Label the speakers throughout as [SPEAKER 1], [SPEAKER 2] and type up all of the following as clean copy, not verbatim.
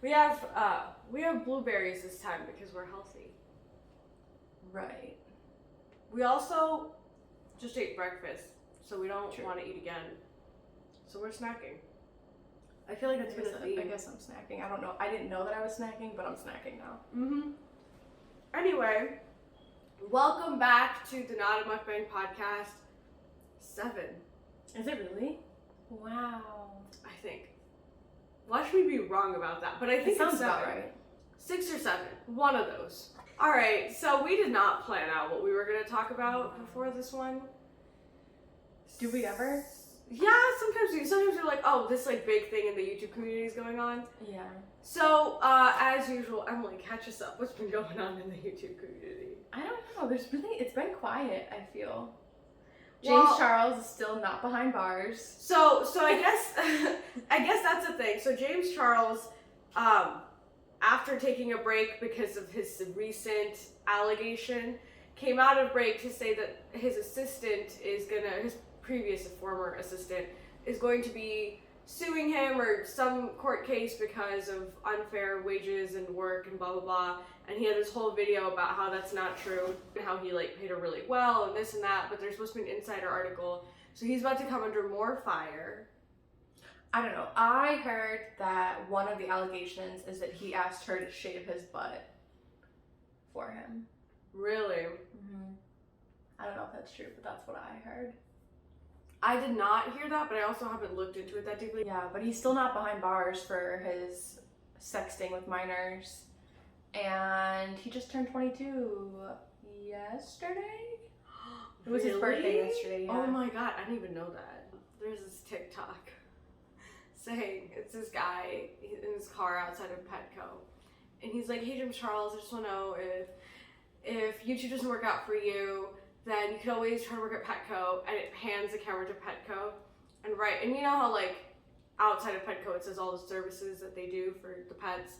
[SPEAKER 1] We have blueberries this time because we're healthy.
[SPEAKER 2] Right.
[SPEAKER 1] We also just ate breakfast, so we don't want to eat again. So we're snacking. I feel like that's been a theme.
[SPEAKER 2] I guess I'm snacking. I don't know. I didn't know that I was snacking, but I'm snacking now.
[SPEAKER 1] Mm-hmm. Anyway, welcome back to the Not a Mukbang podcast 7.
[SPEAKER 2] Is it really? Wow.
[SPEAKER 1] I think. Watch me be wrong about that, but I think
[SPEAKER 2] it sounds
[SPEAKER 1] it's 7.
[SPEAKER 2] about right.
[SPEAKER 1] 6 or 7, one of those. All right, so we did not plan out what we were going to talk about before this one.
[SPEAKER 2] Do we ever?
[SPEAKER 1] Yeah, sometimes we do. Sometimes we're like, oh, this like big thing in the YouTube community is going on.
[SPEAKER 2] Yeah.
[SPEAKER 1] So, as usual, Emily, catch us up. What's been going on in the YouTube community?
[SPEAKER 2] I don't know. It's been quiet, I feel.
[SPEAKER 1] Well,
[SPEAKER 2] James Charles is still not behind bars.
[SPEAKER 1] So I guess that's the thing. So James Charles, after taking a break because of his recent allegation, came out of break to say that his previous former assistant, is going to be suing him or some court case because of unfair wages and work and blah blah blah. And he had this whole video about how that's not true and how he like paid her really well and this and that, but there's supposed to be an insider article. So he's about to come under more fire.
[SPEAKER 2] I don't know. I heard that one of the allegations is that he asked her to shave his butt for him.
[SPEAKER 1] Really?
[SPEAKER 2] Mm-hmm. I don't know if that's true, but that's what I heard.
[SPEAKER 1] I did not hear that, but I also haven't looked into it that deeply.
[SPEAKER 2] Yeah, but he's still not behind bars for his sexting with minors. And he just turned 22 yesterday? It was his birthday yesterday, yeah.
[SPEAKER 1] Oh my god, I didn't even know that. There's this TikTok saying, it's this guy in his car outside of Petco. And he's like, hey James Charles, I just want to know if YouTube doesn't work out for you, then you could always try to work at Petco. And it pans the camera to Petco. And you know how like outside of Petco it says all the services that they do for the pets.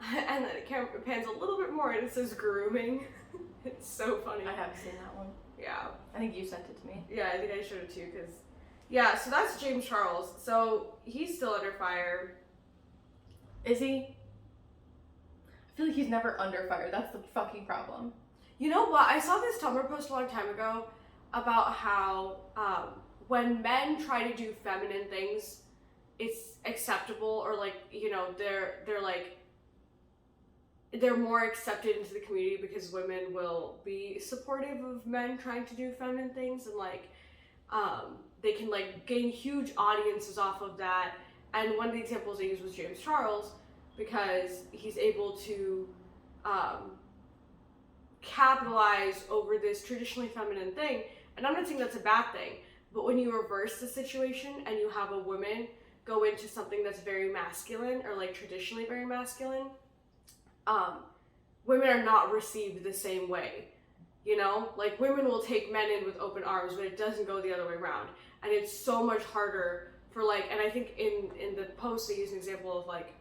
[SPEAKER 1] And then it pans a little bit more and it says grooming. It's so funny.
[SPEAKER 2] I have seen that one.
[SPEAKER 1] Yeah.
[SPEAKER 2] I think you sent it to me.
[SPEAKER 1] Yeah, I think I showed it to you because, yeah, so that's James Charles. So he's still under fire.
[SPEAKER 2] Is he? I feel like he's never under fire. That's the fucking problem.
[SPEAKER 1] You know what? I saw this Tumblr post a long time ago about how when men try to do feminine things, it's acceptable or like, you know, they're more accepted into the community because women will be supportive of men trying to do feminine things and like they can like gain huge audiences off of that. And one of the examples I used was James Charles because he's able to capitalize over this traditionally feminine thing. And I'm not saying that's a bad thing, but when you reverse the situation and you have a woman go into something that's very masculine or like traditionally very masculine, women are not received the same way, you know? Like women will take men in with open arms, but it doesn't go the other way around. And it's so much harder for like, and I think in the post they use an example of like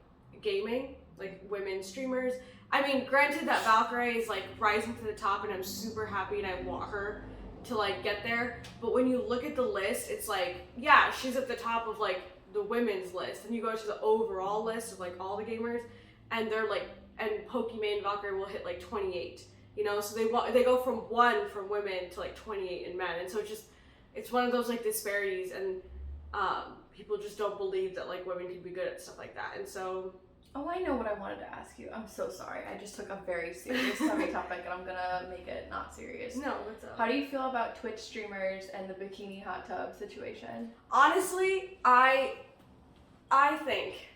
[SPEAKER 1] gaming, like women streamers. I mean, granted that Valkyrie is like rising to the top and I'm super happy and I want her to like get there. But when you look at the list, it's like, yeah, she's at the top of like the women's list. And you go to the overall list of like all the gamers and they're like, and Pokemon Valkyrie will hit like 28, you know? So they go from 1 from women to like 28 in men. And so it's one of those like disparities and people just don't believe that like women can be good at stuff like that. And so...
[SPEAKER 2] Oh, I know what I wanted to ask you. I'm so sorry. I just took a very serious heavy topic and I'm gonna make it not serious.
[SPEAKER 1] No, what's up?
[SPEAKER 2] How do you feel about Twitch streamers and the bikini hot tub situation?
[SPEAKER 1] Honestly, I think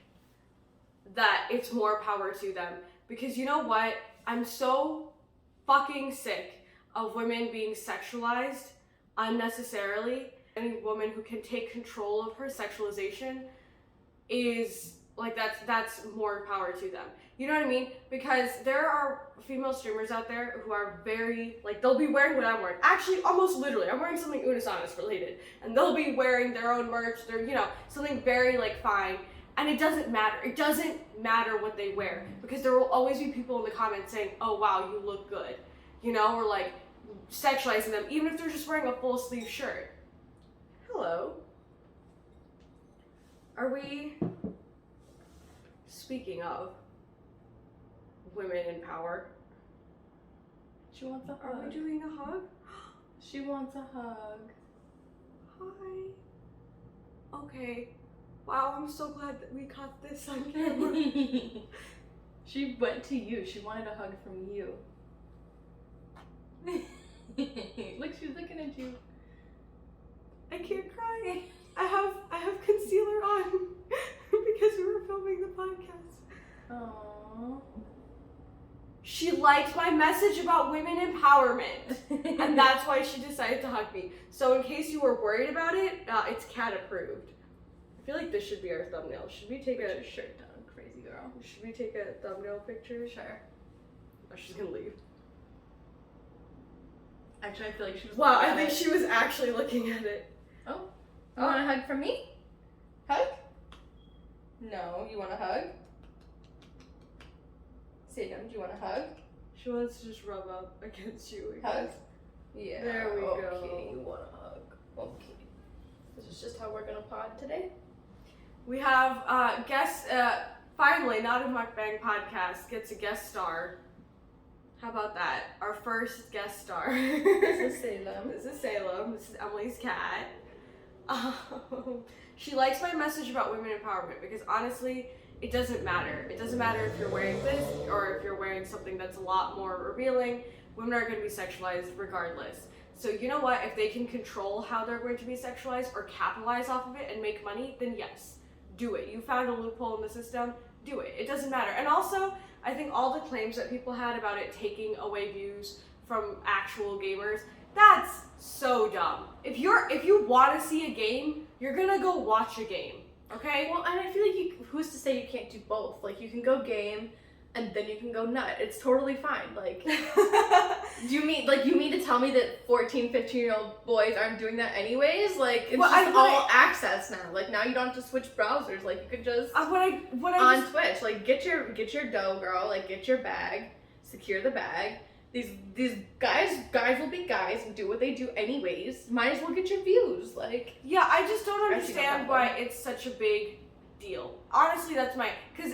[SPEAKER 1] that it's more power to them. Because you know what? I'm so fucking sick of women being sexualized unnecessarily. Any woman who can take control of her sexualization is... like that's more power to them. You know what I mean? Because there are female streamers out there who are very, like, they'll be wearing what I'm wearing. Actually, almost literally, I'm wearing something Unisonus related. And they'll be wearing their own merch, they're, you know, something very, like, fine. And it doesn't matter. It doesn't matter what they wear. Because there will always be people in the comments saying, oh, wow, you look good. You know, or, like, sexualizing them, even if they're just wearing a full sleeve shirt. Hello. Are we... Speaking of, women in power.
[SPEAKER 2] She wants a
[SPEAKER 1] Are
[SPEAKER 2] hug.
[SPEAKER 1] we doing a hug?
[SPEAKER 2] She wants a hug.
[SPEAKER 1] Hi. Okay. Wow, I'm so glad that we caught this on camera.
[SPEAKER 2] She went to you. She wanted a hug from you. Look, she's looking at you.
[SPEAKER 1] I can't cry. I have concealer on because we were filming the podcast.
[SPEAKER 2] Aww.
[SPEAKER 1] She liked my message about women empowerment, and that's why she decided to hug me. So in case you were worried about it, it's cat approved. I feel like this should be our thumbnail. Should we take
[SPEAKER 2] Put
[SPEAKER 1] a
[SPEAKER 2] your shirt down, crazy girl.
[SPEAKER 1] Should we take a thumbnail picture?
[SPEAKER 2] Sure.
[SPEAKER 1] Oh, she's gonna leave.
[SPEAKER 2] Actually, I feel like she was.
[SPEAKER 1] Wow, I
[SPEAKER 2] looking
[SPEAKER 1] think
[SPEAKER 2] at it.
[SPEAKER 1] she was actually looking at it.
[SPEAKER 2] Oh. You want a hug from me? Hug? No. You want a hug? Sadam, do you want a hug?
[SPEAKER 1] She wants to just rub up against you. I
[SPEAKER 2] Hug?
[SPEAKER 1] guess.
[SPEAKER 2] Yeah.
[SPEAKER 1] There we
[SPEAKER 2] okay,
[SPEAKER 1] go.
[SPEAKER 2] Okay, you want a hug. Okay. This is just how we're gonna pod today.
[SPEAKER 1] We have guest. Finally, not a mukbang podcast gets a guest star. How about that? Our first guest star.
[SPEAKER 2] This is Salem.
[SPEAKER 1] This is Salem. This is Emily's cat. She likes my message about women empowerment because honestly, it doesn't matter. It doesn't matter if you're wearing this or if you're wearing something that's a lot more revealing. Women are going to be sexualized regardless. So you know what? If they can control how they're going to be sexualized or capitalize off of it and make money, then yes, do it. You found a loophole in the system, do it. It doesn't matter. And also, I think all the claims that people had about it taking away views from actual gamers, that's so dumb. If you want to see a game, you're gonna go watch a game, okay?
[SPEAKER 2] Well, and I feel like who's to say you can't do both? Like, you can go game and then you can go nut. It's totally fine. Like, you mean to tell me that 14, 15-year-old boys aren't doing that anyways? Like, it's just all access now. Like, now you don't have to switch browsers. Like, you could just on Twitch. Like, get your dough, girl. Like, get your bag, secure the bag. These guys will be guys and do what they do anyways. Might as well get your views. Like,
[SPEAKER 1] yeah, I just don't understand why it's such a big deal. Honestly, that's because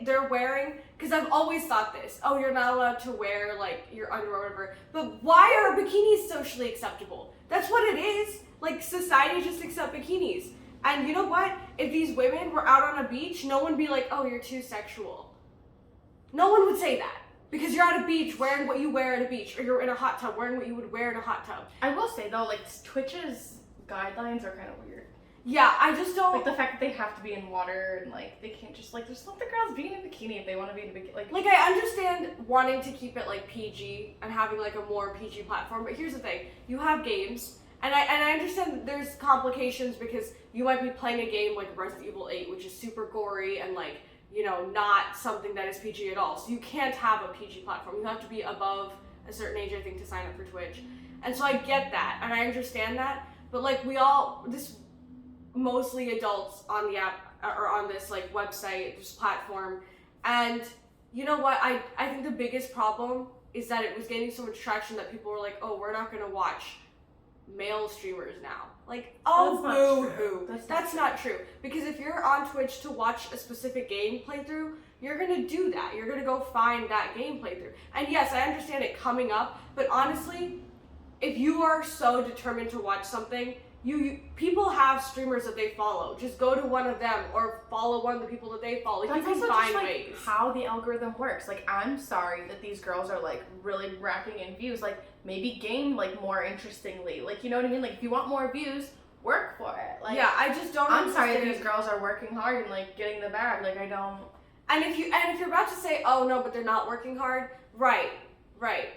[SPEAKER 1] they're wearing, because I've always thought this, oh, you're not allowed to wear like your underwear or whatever, but why are bikinis socially acceptable? That's what it is. Like, society just accept bikinis. And you know what? If these women were out on a beach, no one would be like, oh, you're too sexual. No one would say that. Because you're at a beach wearing what you wear at a beach, or you're in a hot tub wearing what you would wear in a hot tub.
[SPEAKER 2] I will say though, like, Twitch's guidelines are kind of weird.
[SPEAKER 1] Yeah, I just don't...
[SPEAKER 2] Like, the fact that they have to be in water and, like, they can't just, like, just let the girls be in a bikini if they want to be in a bikini.
[SPEAKER 1] Like, I understand wanting to keep it, like, PG and having, like, a more PG platform, but here's the thing. You have games, and I understand that there's complications because you might be playing a game like Resident Evil 8, which is super gory and, like, you know, not something that is PG at all. So you can't have a PG platform. You have to be above a certain age, I think, to sign up for Twitch. And so I get that, and I understand that, but, like, mostly adults on the app or on this like website, this platform, and you know what? I think the biggest problem is that it was gaining so much traction that people were like, oh, we're not gonna watch male streamers now. Like, oh, boo-hoo. That's not true. Because if you're on Twitch to watch a specific game playthrough, you're gonna do that. You're gonna go find that game playthrough. And yes, I understand it coming up, but honestly, if you are so determined to watch something, people have streamers that they follow. Just go to one of them or follow one of the people that they follow. Like, you can find ways.
[SPEAKER 2] How the algorithm works. Like, I'm sorry that these girls are like really racking in views. Like, maybe game like more interestingly. Like, you know what I mean? Like, if you want more views, work for it. Like,
[SPEAKER 1] yeah, I just don't.
[SPEAKER 2] I'm sorry that these girls are working hard and like getting the bag. Like, I don't.
[SPEAKER 1] And if you're about to say, oh no, but they're not working hard, right,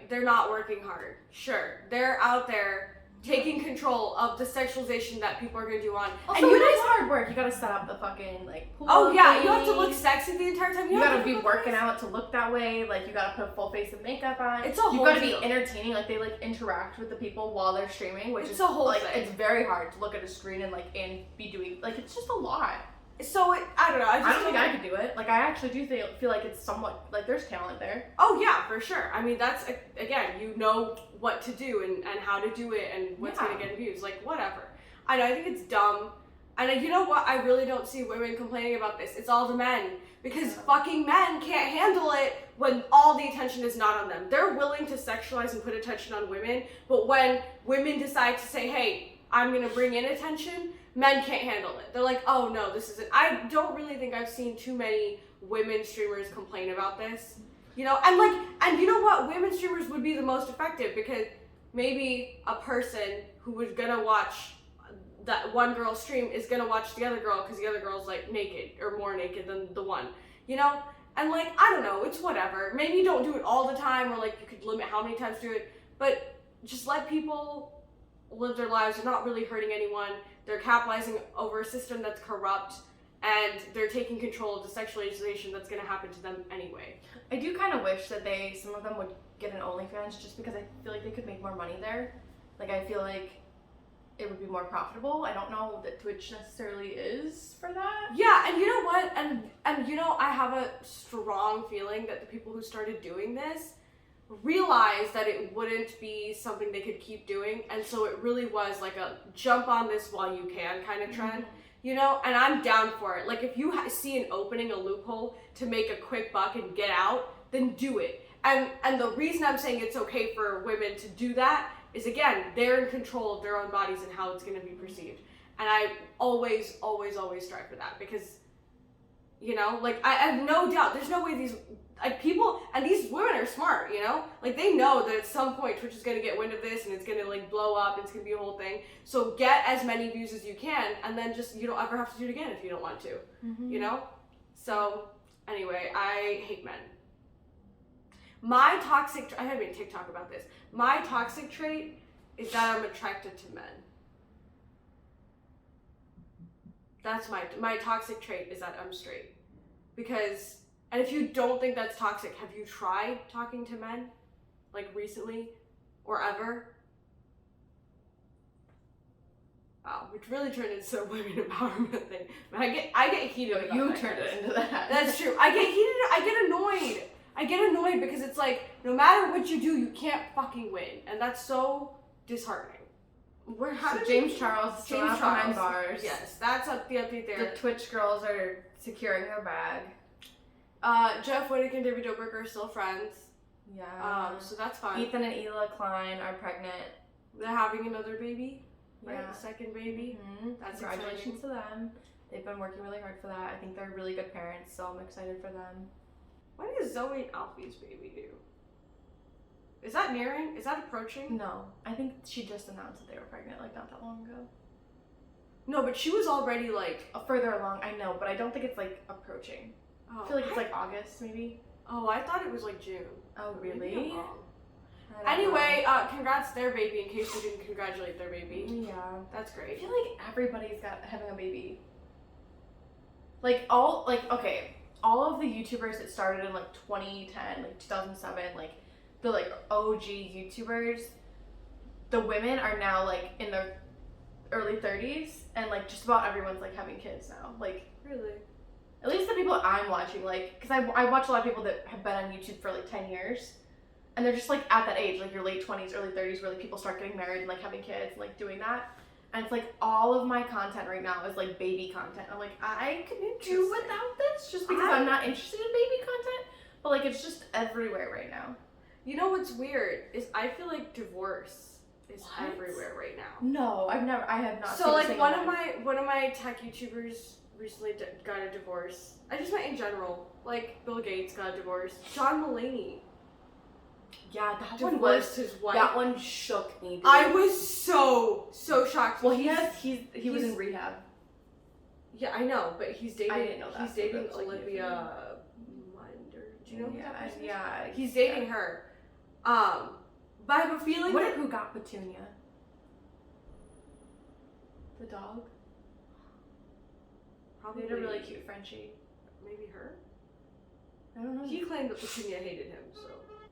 [SPEAKER 1] they're not working hard. Sure, they're out there taking control of the sexualization that people are gonna do on.
[SPEAKER 2] Also, and it is hard work. You gotta set up the fucking like pool.
[SPEAKER 1] Oh yeah,
[SPEAKER 2] thing.
[SPEAKER 1] you have to look sexy the entire time.
[SPEAKER 2] You gotta be working out to look that way. Like, you gotta put a full face of makeup on.
[SPEAKER 1] It's a whole.
[SPEAKER 2] You gotta be entertaining. Like, they like interact with the people while they're streaming, which is
[SPEAKER 1] a whole
[SPEAKER 2] like
[SPEAKER 1] thing.
[SPEAKER 2] It's very hard to look at a screen and be doing like it's just a lot.
[SPEAKER 1] So I don't know. I
[SPEAKER 2] don't think I could do it. Like, I actually do feel like it's somewhat like there's talent there.
[SPEAKER 1] Oh yeah, for sure. I mean, that's again, you know what to do and how to do it and what's gonna get views. Like, whatever. I know. I think it's dumb. And you know what? I really don't see women complaining about this. It's all the men. Because
[SPEAKER 2] Yeah.
[SPEAKER 1] fucking men can't handle it when all the attention is not on them. They're willing to sexualize and put attention on women, but when women decide to say, hey, I'm gonna bring in attention, men can't handle it. They're like, oh no, this isn't. I don't really think I've seen too many women streamers complain about this. You know, and you know what? Women streamers would be the most effective because maybe a person who was gonna watch that one girl stream is gonna watch the other girl because the other girl's like naked or more naked than the one, you know? And like, I don't know, it's whatever. Maybe you don't do it all the time or like you could limit how many times you do it, but just let people live their lives. They're not really hurting anyone. They're capitalizing over a system that's corrupt and they're taking control of the sexualization that's gonna happen to them anyway.
[SPEAKER 2] I do kind of wish that some of them would get an OnlyFans just because I feel like they could make more money there. Like, I feel like it would be more profitable. I don't know that Twitch necessarily is for that.
[SPEAKER 1] Yeah, and you know what? And you know, I have a strong feeling that the people who started doing this realized that it wouldn't be something they could keep doing, and so it really was like a jump on this while you can kind of trend. You know, and I'm down for it. Like, if you see an opening, a loophole to make a quick buck and get out, then do it. And the reason I'm saying it's okay for women to do that is, again, they're in control of their own bodies and how it's going to be perceived. And I always, always, always strive for that because, you know, like, I have no doubt, there's no way these, like, people, and these women are smart, you know? Like, they know that at some point Twitch is going to get wind of this and it's going to, like, blow up and it's going to be a whole thing. So get as many views as you can and then just, you don't ever have to do it again if you don't want to, you know? So, anyway, I hate men. My toxic, I haven't made TikTok about this. My toxic trait is that I'm attracted to men. That's my toxic trait is that I'm straight. Because, and if you don't think that's toxic, have you tried talking to men? Like recently? Or ever? Wow, which really turned into a women empowerment thing. But I get heated about
[SPEAKER 2] You
[SPEAKER 1] that.
[SPEAKER 2] turned it into that.
[SPEAKER 1] That's true. I get heated, I get annoyed. I get annoyed because it's like, no matter what you do, you can't fucking win. And that's so disheartening.
[SPEAKER 2] So James Charles is still out behind bars.
[SPEAKER 1] Yes, that's the update there.
[SPEAKER 2] The Twitch girls are securing their bag.
[SPEAKER 1] Jeff Whittick and David Dobrik are still friends.
[SPEAKER 2] Yeah.
[SPEAKER 1] So that's fun.
[SPEAKER 2] Ethan and Ela Klein are pregnant.
[SPEAKER 1] They're having another baby. Right?
[SPEAKER 2] Yeah.
[SPEAKER 1] The second baby.
[SPEAKER 2] Mm-hmm.
[SPEAKER 1] That's
[SPEAKER 2] Congratulations
[SPEAKER 1] exciting.
[SPEAKER 2] to them. They've been working really hard for that. I think they're really good parents, so I'm excited for them.
[SPEAKER 1] When is Zoe and Alfie's baby due? Is that nearing? Is that approaching?
[SPEAKER 2] No, I think she just announced that they were pregnant like not that long ago.
[SPEAKER 1] No, but she was already like
[SPEAKER 2] Further along, I know, but I don't think it's like approaching.
[SPEAKER 1] oh,
[SPEAKER 2] I feel like it's like August maybe.
[SPEAKER 1] Oh, I thought it was like June.
[SPEAKER 2] Oh,
[SPEAKER 1] Maybe I'm
[SPEAKER 2] really?
[SPEAKER 1] wrong.
[SPEAKER 2] I don't
[SPEAKER 1] Anyway, congrats to their baby in case we didn't congratulate their baby.
[SPEAKER 2] know. Yeah.
[SPEAKER 1] That's
[SPEAKER 2] I
[SPEAKER 1] great.
[SPEAKER 2] feel like everybody's having a baby. Like all of the YouTubers that started in like 2010, like 2007, like the like OG YouTubers, the women are now like in their early 30s, and like just about everyone's like having kids now. Like
[SPEAKER 1] Really?
[SPEAKER 2] at least the people I'm watching, like, because I watch a lot of people that have been on YouTube for like 10 years, and they're just like at that age, like your late 20s, early 30s, where like people start getting married and like having kids and like doing that. And it's like all of my content right now is like baby content. I'm like, I could do without this just because I'm not interested in baby content, but like it's just everywhere right now.
[SPEAKER 1] You know what's weird is I feel like divorce is
[SPEAKER 2] What?
[SPEAKER 1] everywhere right now.
[SPEAKER 2] No, I have not.
[SPEAKER 1] So
[SPEAKER 2] seen a
[SPEAKER 1] like
[SPEAKER 2] single
[SPEAKER 1] one of my tech YouTubers recently got a divorce. I just meant in general. Like Bill Gates got a divorce. John Mulaney
[SPEAKER 2] Yeah, that
[SPEAKER 1] divorced his wife.
[SPEAKER 2] That one shook me. Dude.
[SPEAKER 1] I was so shocked.
[SPEAKER 2] Well, he was in rehab.
[SPEAKER 1] Yeah, I know, but he's dating.
[SPEAKER 2] I didn't know that.
[SPEAKER 1] He's dating
[SPEAKER 2] That was, like,
[SPEAKER 1] Olivia Munn. Do you know who that person is?
[SPEAKER 2] Yeah.
[SPEAKER 1] He's dating her. But I have a feeling that
[SPEAKER 2] Who got Petunia? The dog.
[SPEAKER 1] probably
[SPEAKER 2] They had a really cute Frenchie.
[SPEAKER 1] maybe her.
[SPEAKER 2] I don't know.
[SPEAKER 1] He claimed that Petunia hated him, so.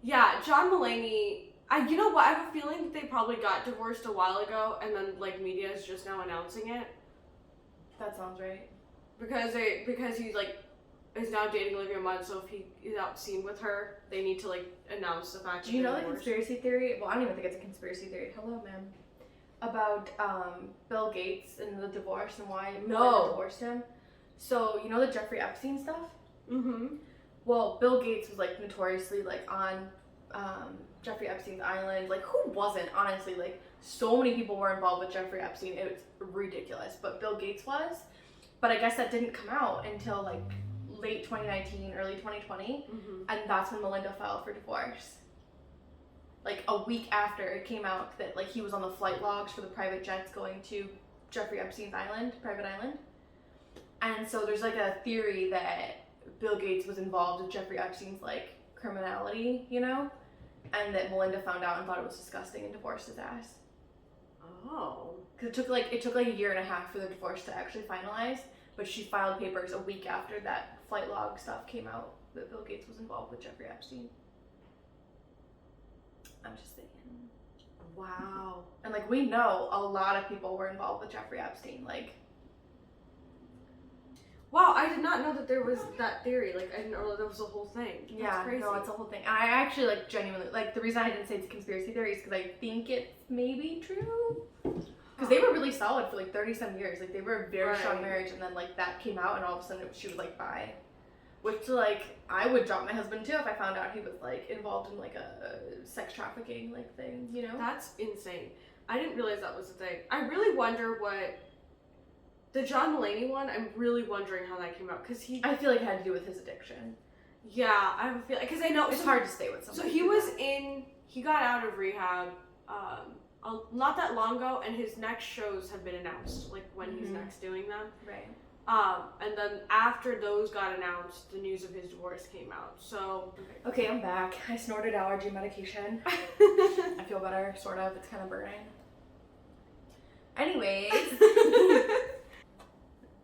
[SPEAKER 1] Yeah, John Mulaney, you know what, I have a feeling that they probably got divorced a while ago, and then, like, media is just now announcing it.
[SPEAKER 2] That sounds right.
[SPEAKER 1] Because he's, like, is now dating Olivia Munn, so if he is out seen with her, they need to, like, announce the fact that
[SPEAKER 2] Do you know
[SPEAKER 1] they're
[SPEAKER 2] the
[SPEAKER 1] divorced.
[SPEAKER 2] conspiracy theory? Well, I don't even think it's a conspiracy theory. Hello, ma'am. about Bill Gates and the divorce and why
[SPEAKER 1] No.
[SPEAKER 2] Melinda divorced him. So you know the Jeffrey Epstein stuff?
[SPEAKER 1] Mm-hmm.
[SPEAKER 2] Well, Bill Gates was like notoriously like on Jeffrey Epstein's island. Like who wasn't? Honestly, like so many people were involved with Jeffrey Epstein. It was ridiculous. But Bill Gates was. But I guess that didn't come out until like late 2019, early 2020, and that's when Melinda filed for divorce. Like a week after it came out that like he was on the flight logs for the private jets going to Jeffrey Epstein's island, private island. And so there's like a theory that Bill Gates was involved with Jeffrey Epstein's like criminality, you know, and that Melinda found out and thought it was disgusting and divorced his ass.
[SPEAKER 1] Oh.
[SPEAKER 2] Because it took like a year and a half for the divorce to actually finalize, but she filed papers a week after that flight log stuff came out that Bill Gates was involved with Jeffrey Epstein. I'm just saying.
[SPEAKER 1] Wow.
[SPEAKER 2] And like we know a lot of people were involved with Jeffrey Epstein. Like,
[SPEAKER 1] wow, I did not know that there was that theory. Like, I didn't know that was a whole thing. That's
[SPEAKER 2] yeah,
[SPEAKER 1] crazy.
[SPEAKER 2] no, it's a whole thing. I actually like genuinely like the reason I didn't say it's a conspiracy theory is because I think it's maybe true. Because they were really solid for like 30 some years. Like they were a very strong marriage, and then like that came out, and all of a sudden she was like bi. Which like I would drop my husband too if I found out he was like involved in like a sex trafficking like thing, you know?
[SPEAKER 1] That's insane. I didn't realize that was a thing. I really wonder what the John Mulaney one. I'm really wondering how that came out because
[SPEAKER 2] I feel like it had to do with his addiction.
[SPEAKER 1] Yeah, I have a feeling because I know
[SPEAKER 2] it's hard to stay with somebody.
[SPEAKER 1] So he got out of rehab not that long ago, and his next shows have been announced, like when he's next doing them.
[SPEAKER 2] Right.
[SPEAKER 1] And then after those got announced, the news of his divorce came out. So
[SPEAKER 2] okay, I'm back. I snorted allergy medication. I feel better, sort of. It's kind of burning. Anyways.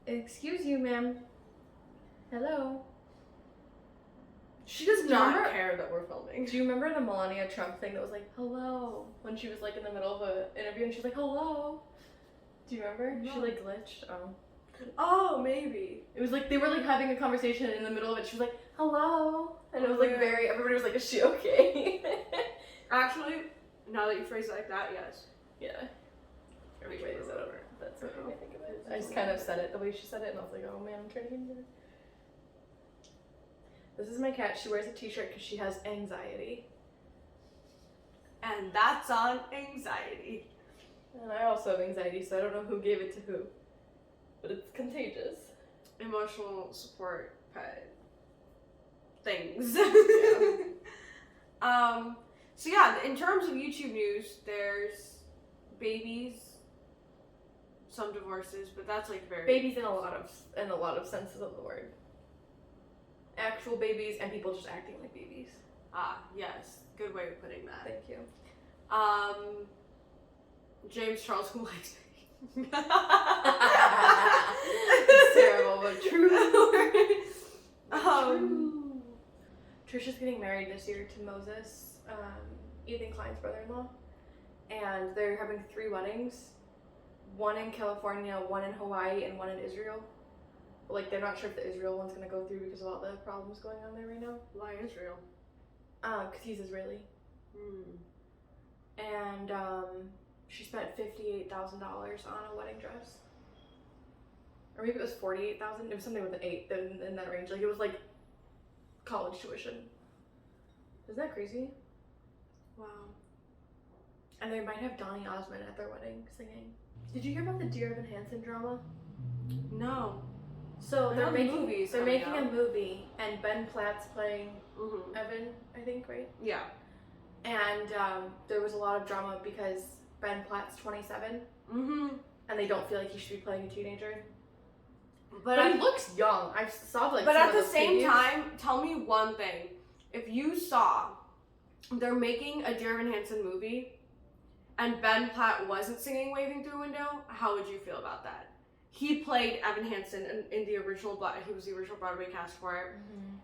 [SPEAKER 2] Excuse you, ma'am. Hello.
[SPEAKER 1] She does not care that we're filming.
[SPEAKER 2] Do you remember the Melania Trump thing that was like, hello? When she was like in the middle of an interview and she's like, hello. Do you remember?
[SPEAKER 1] No.
[SPEAKER 2] She like glitched. Oh.
[SPEAKER 1] Oh, maybe.
[SPEAKER 2] It was like they were like having a conversation, and in the middle of it she was like, hello. And it was like everybody was like, is she okay?
[SPEAKER 1] Actually, now that you phrase it like that, yes.
[SPEAKER 2] Yeah. Anyways, that's what made me think of it. I just kind of said it the way she said it, and I was like, oh man, I'm trying to remember. This is my cat. She wears a t-shirt because she has anxiety.
[SPEAKER 1] And that's on anxiety.
[SPEAKER 2] And I also have anxiety, so I don't know who gave it to who. But it's contagious.
[SPEAKER 1] Emotional support pet things.
[SPEAKER 2] Yeah.
[SPEAKER 1] So yeah, in terms of YouTube news, there's babies, some divorces, but that's like very
[SPEAKER 2] babies in a lot of senses of the word. Actual babies and people just acting like babies.
[SPEAKER 1] Ah, yes. Good way of putting that.
[SPEAKER 2] Thank you.
[SPEAKER 1] James Charles who likes
[SPEAKER 2] It's terrible, but true.
[SPEAKER 1] True.
[SPEAKER 2] Trisha's getting married this year to Moses, Ethan Klein's brother-in-law, and they're having 3 weddings. One in California, one in Hawaii, and one in Israel. But, like, they're not sure if the Israel one's gonna go through because of all the problems going on there right now.
[SPEAKER 1] Why Israel?
[SPEAKER 2] Because he's Israeli. And she spent $58,000 on a wedding dress. Or maybe it was $48,000. It was something with an 8 in that range. Like, it was like college tuition. Isn't that crazy?
[SPEAKER 1] Wow.
[SPEAKER 2] And they might have Donny Osmond at their wedding singing. Did you hear about the Dear Evan Hansen drama?
[SPEAKER 1] No.
[SPEAKER 2] So they're making a
[SPEAKER 1] out.
[SPEAKER 2] movie, and Ben Platt's playing Evan, I think, right?
[SPEAKER 1] Yeah.
[SPEAKER 2] And there was a lot of drama because Ben Platt's 27, and they don't feel like he should be playing a teenager. But he looks young. I saw like.
[SPEAKER 1] But at the same time, tell me one thing: if you saw they're making a Dear Evan Hansen movie, and Ben Platt wasn't singing "Waving Through a Window," how would you feel about that? He played Evan Hansen in the original. He was the original Broadway cast for it.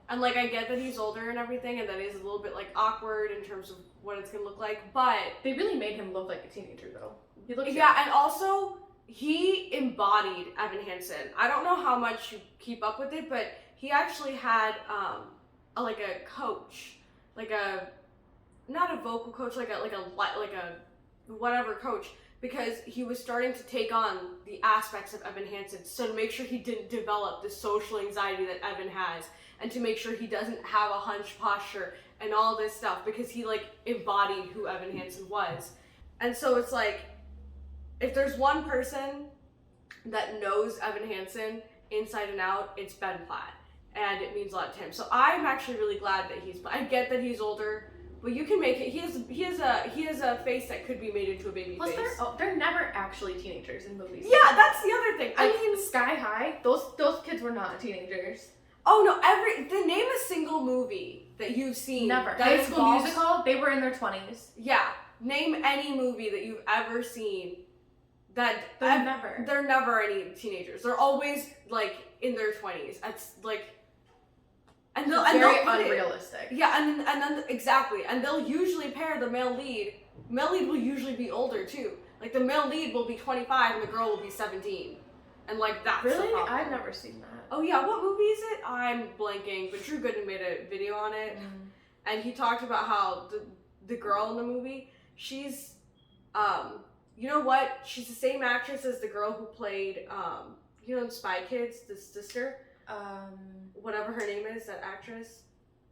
[SPEAKER 1] And like I get that he's older and everything, and that is a little bit like awkward in terms of what it's gonna look like. But
[SPEAKER 2] they really made him look like a teenager, though. He looks
[SPEAKER 1] young. And also he embodied Evan Hansen. I don't know how much you keep up with it, but he actually had like a coach, like a not a vocal coach, like a whatever coach because he was starting to take on the aspects of Evan Hansen. So to make sure he didn't develop the social anxiety that Evan has, and to make sure he doesn't have a hunched posture and all this stuff, because he like embodied who Evan Hansen was. And so it's like, if there's one person that knows Evan Hansen inside and out, it's Ben Platt. And it means a lot to him. So I'm actually really glad that I get that he's older, but you can make it. He has a face that could be made into a baby
[SPEAKER 2] Plus,
[SPEAKER 1] face.
[SPEAKER 2] they're never actually teenagers in movies.
[SPEAKER 1] Yeah, that's the other thing.
[SPEAKER 2] I mean, Sky High, those kids were not teenagers.
[SPEAKER 1] Oh no, name a single movie that you've seen.
[SPEAKER 2] Never. High School Musical, they were in their 20s.
[SPEAKER 1] Yeah. Name any movie that you've ever seen that they're never any teenagers. They're always like in their 20s. It's like, and they'll
[SPEAKER 2] very unrealistic.
[SPEAKER 1] Yeah, and then exactly, and they'll usually pair the male lead. Male lead will usually be older too. Like the male lead will be 25 and the girl will be 17, and like that's
[SPEAKER 2] really.
[SPEAKER 1] The problem.
[SPEAKER 2] I've never seen that.
[SPEAKER 1] Oh yeah, what movie is it? I'm blanking, but Drew Gooden made a video on it, and he talked about how the girl in the movie, she's, you know what? She's the same actress as the girl who played, you know, in Spy Kids, the sister. Whatever her name is, that actress.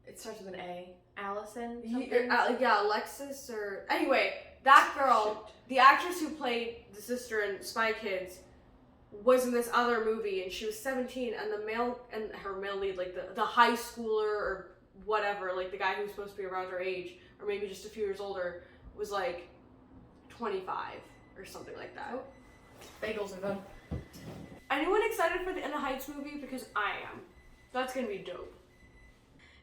[SPEAKER 2] It starts with an A. Allison?
[SPEAKER 1] Yeah, Alexis or... Anyway, that girl, the actress who played the sister in Spy Kids, was in this other movie, and she was 17, and her male lead, like the high schooler or whatever, like the guy who's supposed to be around her age, or maybe just a few years older, was like 25 or something like that.
[SPEAKER 2] Oh. Bagels and fun.
[SPEAKER 1] Anyone excited for the In the Heights movie? Because I am. That's gonna be dope.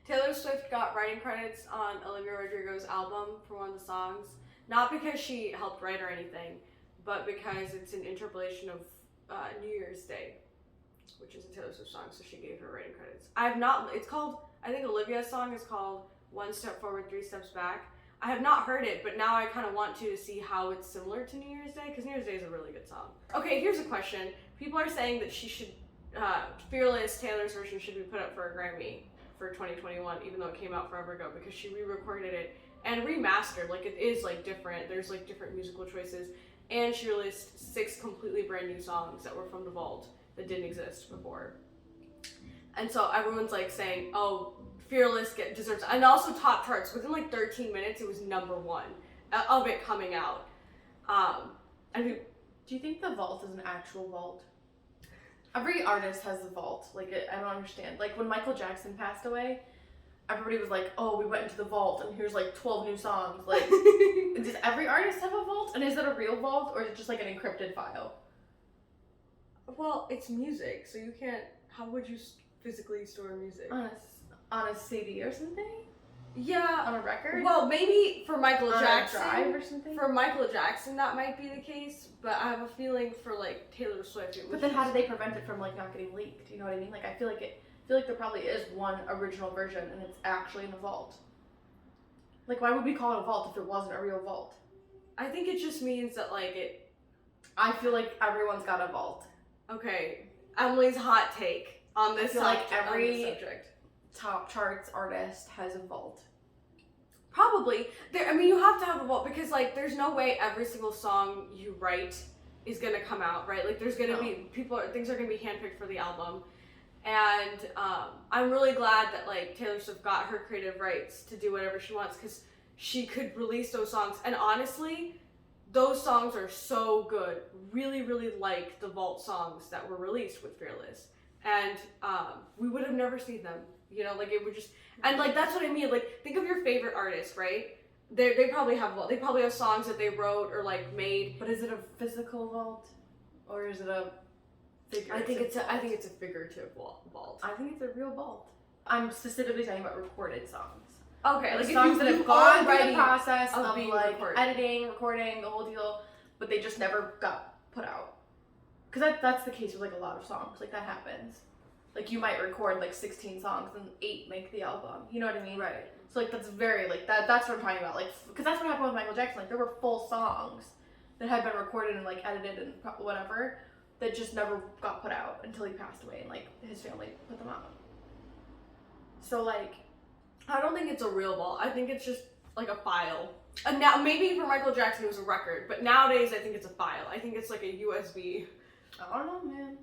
[SPEAKER 1] Taylor Swift got writing credits on Olivia Rodrigo's album for one of the songs. Not because she helped write or anything, but because it's an interpolation of New Year's Day, which is a Taylor Swift song, so she gave her writing credits. I think Olivia's song is called One Step Forward, Three Steps Back. I have not heard it, but now I kind of want to see how it's similar to New Year's Day, because New Year's Day is a really good song. Okay, here's a question. People are saying that she should, Fearless, Taylor's version, should be put up for a Grammy for 2021, even though it came out forever ago, because she re-recorded it and remastered. Like, it is, like, different. There's, like, different musical choices. And she released 6 completely brand new songs that were from the vault that didn't exist before. And so everyone's, like, saying, oh, Fearless deserves it. And also top charts. Within, like, 13 minutes, it was #1 of it coming out.
[SPEAKER 2] Do you think the vault is an actual vault? Every artist has a vault. Like, I don't understand. Like, when Michael Jackson passed away, everybody was like, oh, we went into the vault and here's like 12 new songs. Like, does every artist have a vault? And is it a real vault or is it just like an encrypted file?
[SPEAKER 1] Well, it's music, so you can't, how would you physically store music?
[SPEAKER 2] On a CD or something?
[SPEAKER 1] Yeah.
[SPEAKER 2] On a record?
[SPEAKER 1] Well, maybe for Michael Jackson.
[SPEAKER 2] On a drive or something?
[SPEAKER 1] For Michael Jackson, that might be the case, but I have a feeling for like Taylor Swift,
[SPEAKER 2] But then how do they prevent it from like not getting leaked? You know what I mean? Like, I feel like there probably is one original version and it's actually in a vault. Like, why would we call it a vault if it wasn't a real vault?
[SPEAKER 1] I think it just means that like it...
[SPEAKER 2] I feel like everyone's got a vault.
[SPEAKER 1] Okay, Emily's hot take on this
[SPEAKER 2] subject.
[SPEAKER 1] Like
[SPEAKER 2] every
[SPEAKER 1] subject.
[SPEAKER 2] Top charts artist has a vault.
[SPEAKER 1] Probably. You have to have a vault because like there's no way every single song you write is gonna come out, right? Like there's gonna be things are gonna be handpicked for the album. And I'm really glad that like Taylor Swift got her creative rights to do whatever she wants, because she could release those songs. And honestly, those songs are so good. Really, really like the vault songs that were released with Fearless. And we would have never seen them. You know, like it would just, and like that's what I mean. Like, think of your favorite artist, right? They probably have vault. They probably have songs that they wrote or like made.
[SPEAKER 2] But is it a physical vault, or is it a figurative?
[SPEAKER 1] I think it's a figurative vault.
[SPEAKER 2] I think it's a real vault. I'm specifically talking about recorded songs.
[SPEAKER 1] Okay, like
[SPEAKER 2] songs that have gone through the process of
[SPEAKER 1] being
[SPEAKER 2] like
[SPEAKER 1] recorded.
[SPEAKER 2] editing, recording, the whole deal, but they just never got put out. Because that's the case with like a lot of songs. Like that happens. Like you might record like 16 songs and 8 make the album. You know what I mean?
[SPEAKER 1] Right.
[SPEAKER 2] So like that's very like that's what I'm talking about. Like, because that's what happened with Michael Jackson. Like there were full songs that had been recorded and like edited and whatever that just never got put out until he passed away and like his family put them out. So like,
[SPEAKER 1] I don't think it's a real vault. I think it's just like a file. And now maybe for Michael Jackson it was a record, but nowadays I think it's a file. I think it's like a USB.
[SPEAKER 2] I don't know, man.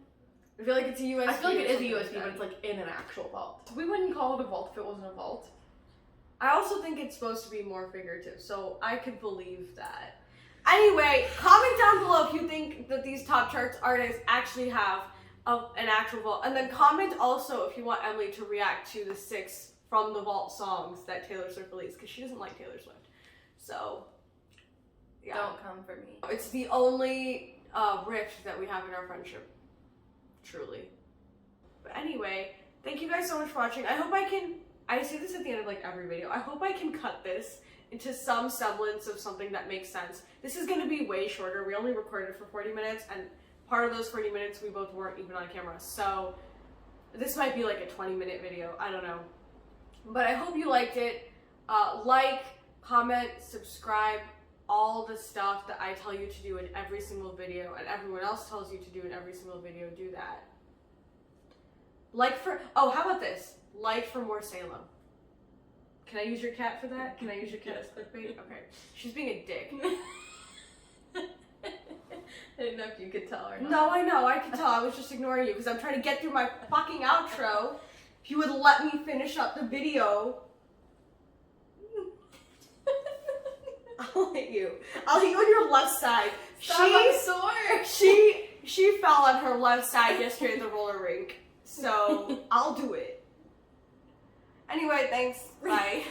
[SPEAKER 1] I feel like it's a USB.
[SPEAKER 2] I feel like it is a
[SPEAKER 1] or
[SPEAKER 2] USB,
[SPEAKER 1] something
[SPEAKER 2] but
[SPEAKER 1] like
[SPEAKER 2] it's like in an actual vault. We wouldn't call it a vault if it wasn't a vault.
[SPEAKER 1] that. I also think it's supposed to be more figurative, so I could believe that. Anyway, comment down below if you think that these top charts artists actually have an actual vault, and then comment also if you want Emily to react to the 6 from the vault songs that Taylor Swift released, because she doesn't like Taylor Swift. So, yeah.
[SPEAKER 2] Don't come for me.
[SPEAKER 1] It's the only rift that we have in our friendship. Truly. But anyway, thank you guys so much for watching. I hope I say this at the end of like every video, I hope I can cut this into some semblance of something that makes sense. This is gonna be way shorter. We only recorded for 40 minutes, and part of those 40 minutes we both weren't even on camera. So this might be like a 20-minute video, I don't know. But I hope you liked it. Like, comment, subscribe, all the stuff that I tell you to do in every single video and everyone else tells you to do in every single video, do that. Oh, how about this? Like for more Salem. Can I use your cat for that? Can I use your cat as clickbait? Okay. She's being a dick.
[SPEAKER 2] I didn't know if you could tell or not.
[SPEAKER 1] No, I know. I could tell. I was just ignoring you because I'm trying to get through my fucking outro. If you would let me finish up the video. I'll hit you. I'll hit you on your left side.
[SPEAKER 2] Stop, I'm sore.
[SPEAKER 1] She fell on her left side yesterday at the roller rink. So I'll do it. Anyway, thanks. Bye.